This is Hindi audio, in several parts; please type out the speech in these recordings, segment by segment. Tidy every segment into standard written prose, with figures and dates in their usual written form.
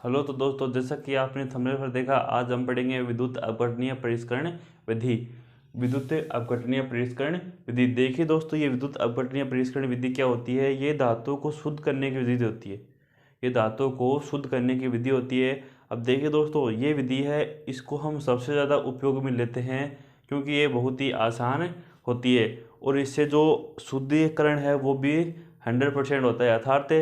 हेलो तो दोस्तों, जैसा कि आपने थंबनेल पर देखा, आज हम पढ़ेंगे विद्युत अपघटनीय परिष्करण विधि। विद्युत अपघटनीय परिष्करण विधि। देखिए दोस्तों, ये विद्युत अपघटनीय परिष्करण विधि क्या होती है? ये धातु को शुद्ध करने की विधि होती है। ये धातु को शुद्ध करने की विधि होती है। अब देखिए दोस्तों, ये विधि है, इसको हम सबसे ज़्यादा उपयोग में लेते हैं क्योंकि ये बहुत ही आसान होती है और इससे जो शुद्धिकरण है वो भी 100% होता है। अर्थात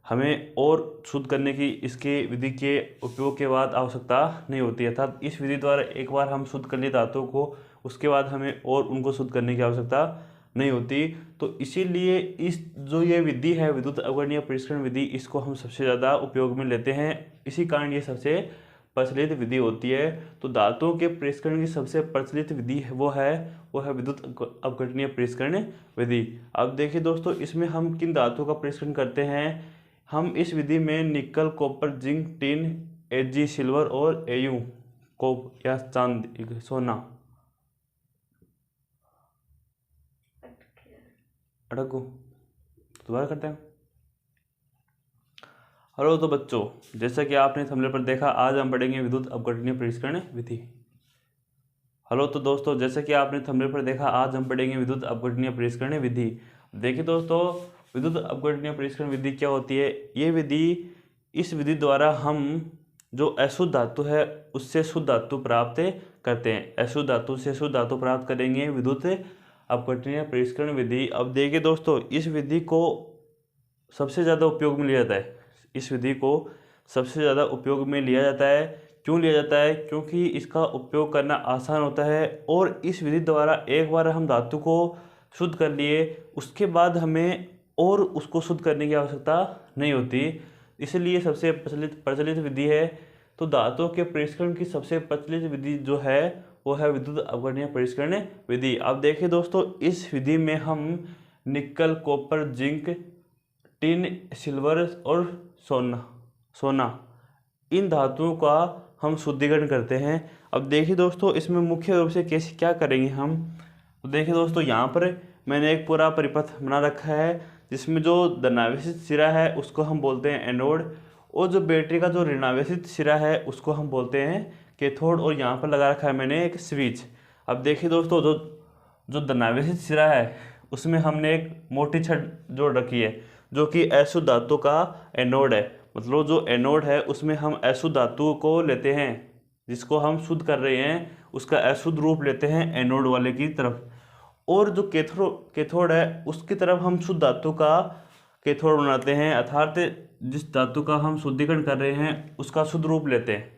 हमें और शुद्ध करने की इसके विधि के उपयोग के बाद आवश्यकता नहीं होती है। अर्थात इस विधि द्वारा एक बार हम शुद्ध कर लिए धातुओं को, उसके बाद हमें और उनको शुद्ध करने की आवश्यकता नहीं होती। तो इसीलिए इस जो ये विधि है विद्युत अपघटनीय परिष्करण विधि, इसको हम सबसे ज़्यादा उपयोग में लेते हैं। इसी कारण ये सबसे प्रचलित विधि होती है। तो धातुओं के परिष्करण की सबसे प्रचलित विधि वो है विद्युत अपघटनीय परिष्करण विधि। अब देखिए दोस्तों, इसमें हम किन धातुओं का परिष्करण करते हैं? हम इस विधि में निकल, कॉपर, जिंक, टिन, एजी, सिल्वर और एयू को या चांदी, सोना, अड़गो, दोबारा करते हैं। हेलो तो बच्चों, जैसा कि आपने थंबनेल पर देखा, आज हम पढ़ेंगे विद्युत अपघटनीय परिष्करण विधि। हेलो तो दोस्तों, जैसा कि आपने थंबनेल पर देखा, आज हम पढ़ेंगे विद्युत अपघटनीय परिष्करण विधि। देखिए दोस्तों, विद्युत अपघटनीय परिष्करण विधि क्या होती है? ये विधि, इस विधि द्वारा हम जो अशुद्ध धातु है उससे शुद्ध धातु प्राप्त करते हैं। अशुद्ध धातु से शुद्ध धातु प्राप्त करेंगे विद्युत अपघटनीय परिष्करण विधि। अब देखिए दोस्तों, इस विधि को सबसे ज़्यादा उपयोग में लिया जाता है। इस विधि को सबसे ज़्यादा उपयोग में लिया जाता है। क्यों लिया जाता है? क्योंकि इसका उपयोग करना आसान होता है और इस विधि द्वारा एक बार हम धातु को शुद्ध कर लिए, उसके बाद हमें और उसको शुद्ध करने की आवश्यकता नहीं होती। इसलिए सबसे प्रचलित विधि है। तो धातुओं के परिष्करण की सबसे प्रचलित विधि जो है वो है विद्युत अपघटनीय परिष्करण विधि। अब देखिए दोस्तों, इस विधि में हम निकल, कॉपर, जिंक, टिन, सिल्वर और सोना इन धातुओं का हम शुद्धिकरण करते हैं। अब देखिए दोस्तों, इसमें मुख्य रूप से कैसे क्या करेंगे हम? तो देखिए दोस्तों, यहाँ पर मैंने एक पूरा परिपथ बना रखा है जिसमें जो धनावेशित सिरा है उसको हम बोलते हैं एनोड, और जो बैटरी का जो ऋणावेशित सिरा है उसको हम बोलते हैं कैथोड। और यहाँ पर लगा रखा है मैंने एक स्विच। अब देखिए दोस्तों, जो धनावेशित सिरा है उसमें हमने एक मोटी छड़ जोड़ रखी है जो कि अशुद्ध धातु का एनोड है। मतलब जो एनोड है उसमें हम अशुद्ध धातु को लेते हैं, जिसको हम शुद्ध कर रहे हैं उसका अशुद्ध रूप लेते हैं एनोड वाले की तरफ। और जो कैथोड है उसकी तरफ हम शुद्ध धातु का कैथोड बनाते हैं। अर्थात जिस धातु का हम शुद्धिकरण कर रहे हैं उसका शुद्ध रूप लेते हैं,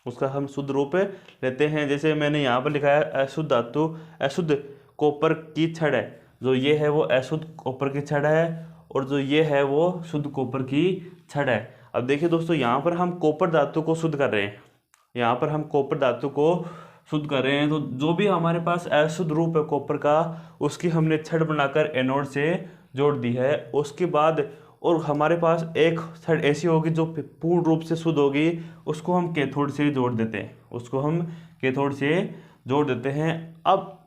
उसका हम शुद्ध रूप लेते हैं। जैसे मैंने यहाँ पर लिखा है अशुद्ध धातु, अशुद्ध कॉपर की छड़ है, जो ये है वो अशुद्ध कॉपर की छड़ है, और जो ये है वो शुद्ध कॉपर की छड़ है। अब देखिए दोस्तों, यहाँ पर हम कॉपर धातु को शुद्ध कर रहे हैं, यहाँ पर हम कॉपर धातु को शुद्ध कर रहे हैं। तो जो भी हमारे पास अशुद्ध रूप है कॉपर का, उसकी हमने छड़ बनाकर एनोड से जोड़ दी है। उसके बाद और हमारे पास एक छड़ ऐसी होगी जो पूर्ण रूप से शुद्ध होगी, उसको हम कैथोड से जोड़ देते हैं, उसको हम कैथोड से जोड़ देते हैं। अब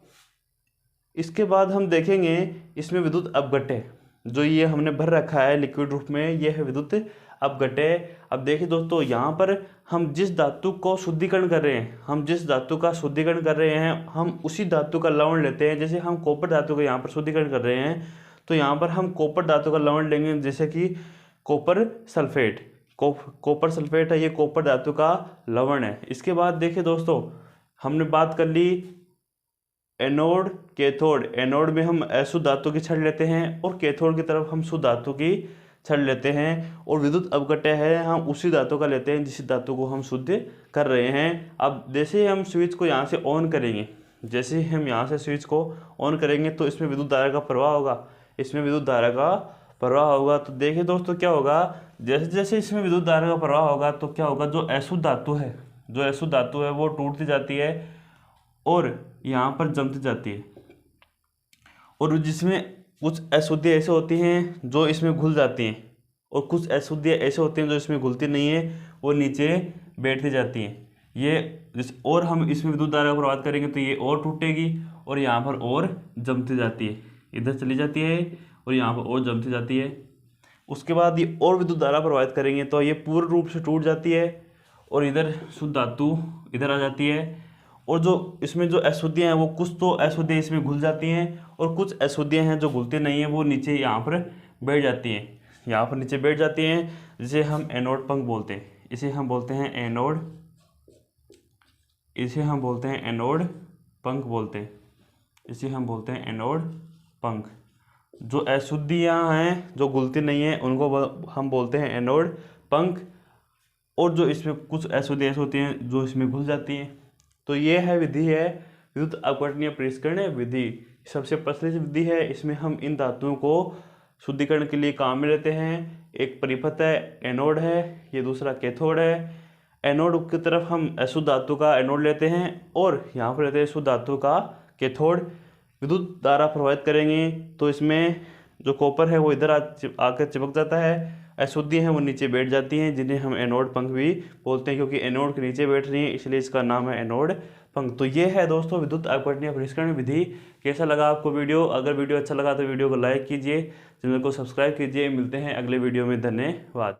इसके बाद हम देखेंगे इसमें विद्युत अपघट्य, जो ये हमने भर रखा है लिक्विड रूप में, ये है विद्युत अपघट्य। अब देखिए दोस्तों, यहाँ पर हम जिस धातु को शुद्धिकरण कर रहे हैं, हम जिस धातु का शुद्धिकरण कर रहे हैं, हम उसी धातु का लवण लेते हैं। जैसे हम कॉपर धातु का यहाँ पर शुद्धिकरण कर रहे हैं, तो यहाँ पर हम कॉपर धातु का लवण लेंगे, जैसे कि कॉपर सल्फेट। कॉपर सल्फेट है, ये कॉपर धातु का लवण है। इसके बाद देखिए दोस्तों, हमने बात कर ली एनोड, कैथोड। एनोड में हम अशुद्ध धातु की छड़ लेते हैं और कैथोड की तरफ हम शुद्ध धातु की छड़ लेते हैं। और विद्युत अपघट्य है, हम उसी धातु का लेते हैं जिस धातु को हम शुद्ध कर रहे हैं। अब जैसे ही हम स्विच को यहाँ से ऑन करेंगे, जैसे ही हम यहाँ से स्विच को ऑन करेंगे तो इसमें विद्युत धारा का प्रवाह होगा, इसमें विद्युत धारा का प्रवाह होगा। तो देखिए दोस्तों, क्या होगा, जैसे जैसे इसमें विद्युत धारा का प्रवाह होगा तो क्या होगा, जो अशुद्ध धातु है, जो अशुद्ध धातु है वो टूटती जाती है और यहाँ पर जमती जाती है। और जिसमें कुछ अशुद्धियाँ ऐसे होती हैं जो इसमें घुल जाती हैं, और कुछ अशुद्धियाँ ऐसे होती हैं जो इसमें घुलती नहीं है, वो नीचे बैठती जाती हैं। ये और हम इसमें विद्युत धारा को प्रभावित करेंगे तो ये और टूटेगी और यहाँ पर और जमती जाती है, इधर चली जाती है और यहाँ पर और जमती जाती है। उसके बाद ये और विद्युत धारा प्रवाहित करेंगे तो ये पूर्ण रूप से टूट जाती है और इधर शुद्ध धातु इधर आ जाती है। और जो इसमें जो अशुद्धियाँ हैं वो कुछ तो अशुद्धियाँ इसमें घुल जाती हैं और कुछ अशुद्धियाँ हैं जो घुलती नहीं हैं, वो नीचे यहाँ पर बैठ जाती हैं, यहाँ पर नीचे बैठ जाती हैं, जिसे हम एनोड पंख बोलते हैं। इसे हम बोलते हैं एनोड, इसे हम बोलते हैं एनोड पंख बोलते हैं, इसे हम बोलते हैं एनोड पंख। जो अशुद्धियाँ हैं जो घुलती नहीं हैं उनको हम बोलते हैं एनोड पंख, और जो इसमें कुछ अशुद्धियाँ ऐसी होती हैं जो इसमें घुल जाती हैं। तो ये है विधि है विद्युत अपघटनीय परिष्करण विधि। सबसे प्रचलित विधि है, इसमें हम इन धातुओं को शुद्धिकरण के लिए काम में लेते हैं। एक परिपथ है, एनोड है, ये दूसरा कैथोड है। एनोड की तरफ हम अशुद्ध धातु का एनोड लेते हैं और यहाँ पर लेते हैं शुद्ध धातु का कैथोड। विद्युत धारा प्रवाहित करेंगे तो इसमें जो कॉपर है वो इधर आकर चिपक जाता है, अशुद्धि हैं वो नीचे बैठ जाती हैं, जिन्हें हम एनोड पंख भी बोलते हैं, क्योंकि एनोड के नीचे बैठ रही हैं इसलिए इसका नाम है एनोड पंख। तो ये है दोस्तों विद्युत अपघटनीय परिष्करण विधि। कैसा लगा आपको वीडियो? अगर वीडियो अच्छा लगा तो वीडियो को लाइक कीजिए, चैनल को सब्सक्राइब कीजिए। मिलते हैं अगले वीडियो में, धन्यवाद।